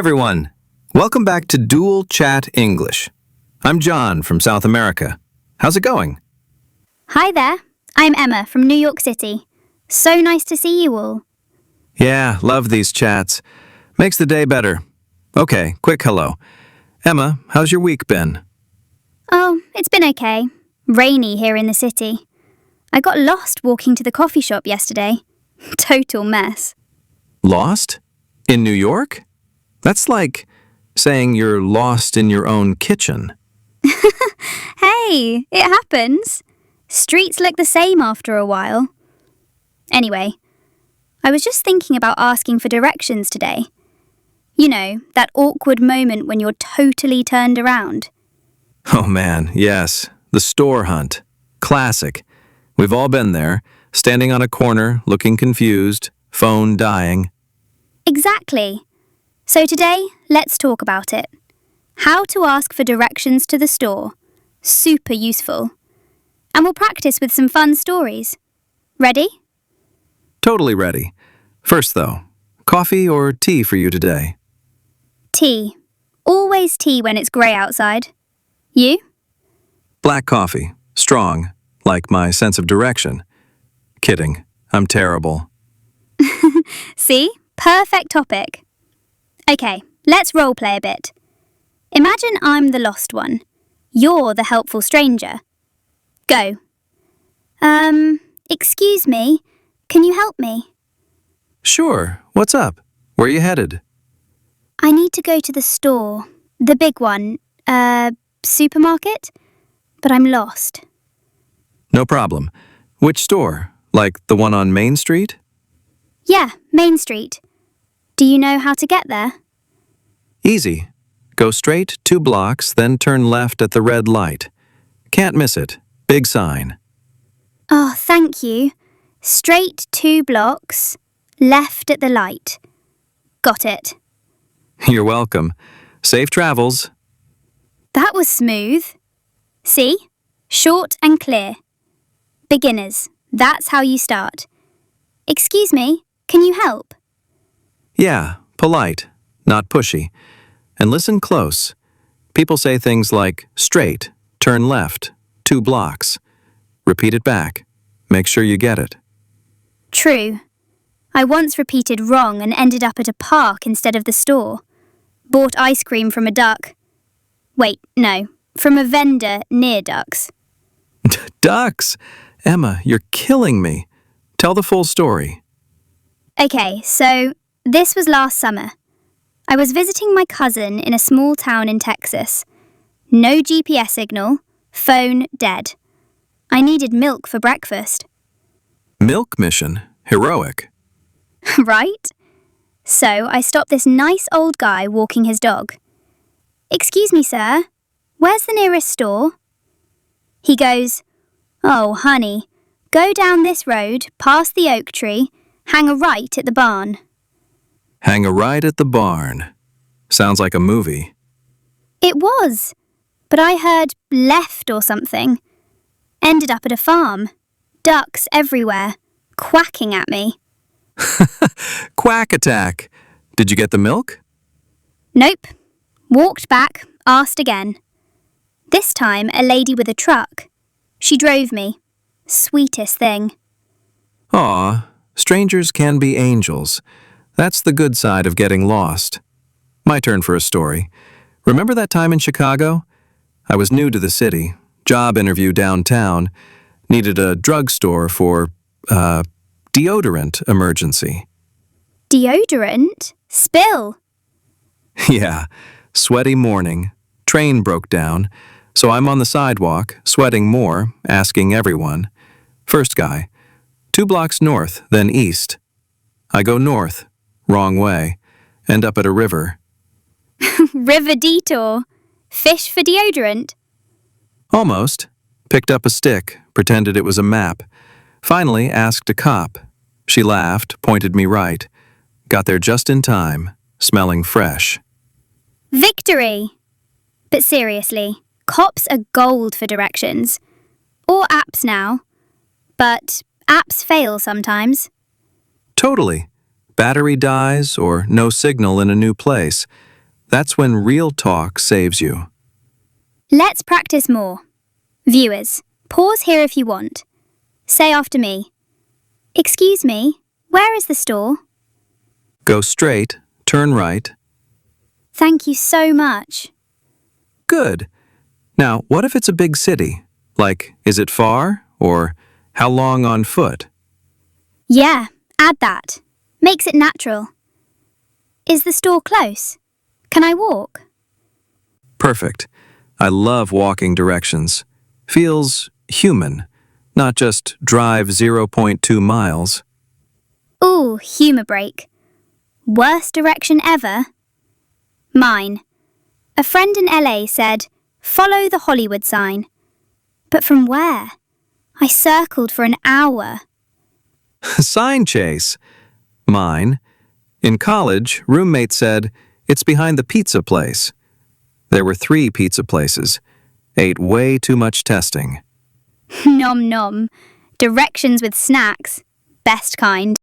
everyone. Welcome back to Dual Chat English. I'm John from South America. How's it going? Hi there, I'm Emma from New York City. So nice to see you all. Yeah, love these chats. Makes the day better. Okay, quick hello. Emma, how's your week been? Oh, it's been okay. Rainy here in the city. I got lost walking to the coffee shop yesterday. Total mess. Lost? In New York? That's like saying you're lost in your own kitchen. Hey, it happens. Streets look the same after a while. Anyway, I was just thinking about asking for directions today. You know, that awkward moment when you're totally turned around. Oh man, yes. The store hunt. Classic. We've all been there, standing on a corner, looking confused, phone dying. Exactly. So today, let's talk about it. How to ask for directions to the store. Super useful. And we'll practice with some fun stories. Ready? Totally ready. First though, coffee or tea for you today? Tea. Always tea when it's grey outside. You? Black coffee. Strong. Like my sense of direction. Kidding. I'm terrible. See? Perfect topic. Okay, let's role play a bit. Imagine I'm the lost one. You're the helpful stranger. Go. Excuse me, can you help me? Sure. What's up? Where you headed? I need to go to the store. The big one. Supermarket? But I'm lost. No problem. Which store? Like the one on Main Street? Yeah, Main Street. Do you know how to get there? Easy. Go straight 2 blocks, then turn left at the red light. Can't miss it. Big sign. Oh, thank you. Straight 2 blocks, left at the light. Got it. You're welcome. Safe travels. That was smooth. See? Short and clear. Beginners, that's how you start. Excuse me, can you help? Yeah, polite, not pushy. And listen close. People say things like straight, turn left, 2 blocks. Repeat it back. Make sure you get it. True. I once repeated wrong and ended up at a park instead of the store. Bought ice cream from a duck. Wait, no, from a vendor near ducks. Ducks! Emma, you're killing me. Tell the full story. Okay, so this was last summer. I was visiting my cousin in a small town in Texas. No GPS signal, phone dead. I needed milk for breakfast. Milk mission. Heroic. Right? So I stopped this nice old guy walking his dog. Excuse me, sir, where's the nearest store? He goes, oh, honey, go down this road, past the oak tree, hang a right at the barn. Hang a right at the barn. Sounds like a movie. It was, but I heard left or something. Ended up at a farm. Ducks everywhere, quacking at me. Quack attack. Did you get the milk? Nope. Walked back, asked again. This time a lady with a truck. She drove me. Sweetest thing. Aw, strangers can be angels. That's the good side of getting lost. My turn for a story. Remember that time in Chicago? I was new to the city, job interview downtown, needed a drugstore for, deodorant emergency. Deodorant? Spill. Yeah, sweaty morning. Train broke down, so I'm on the sidewalk, sweating more, asking everyone. First guy, 2 blocks north, then east. I go north, wrong way, end up at a river. River detour. Fish for deodorant. Almost. Picked up a stick, pretended it was a map. Finally asked a cop. She laughed, pointed me right. Got there just in time, smelling fresh. Victory! But seriously, cops are gold for directions. Or apps now. But apps fail sometimes. Totally. Battery dies or no signal in a new place. That's when real talk saves you. Let's practice more. Viewers, pause here if you want. Say after me. Excuse me, where is the store? Go straight, turn right. Thank you so much. Good. Now, what if it's a big city? Like, is it far? Or how long on foot? Yeah, add that. Makes it natural. Is the store close? Can I walk? Perfect. I love walking directions. Feels human, not just drive 0.2 miles. Ooh, humour break. Worst direction ever? Mine. A friend in LA said, follow the Hollywood sign. But from where? I circled for an hour. Sign chase. Mine. In college, roommate said, it's behind the pizza place. There were 3 pizza places. Ate way too much testing. Nom nom. Directions with snacks. Best kind.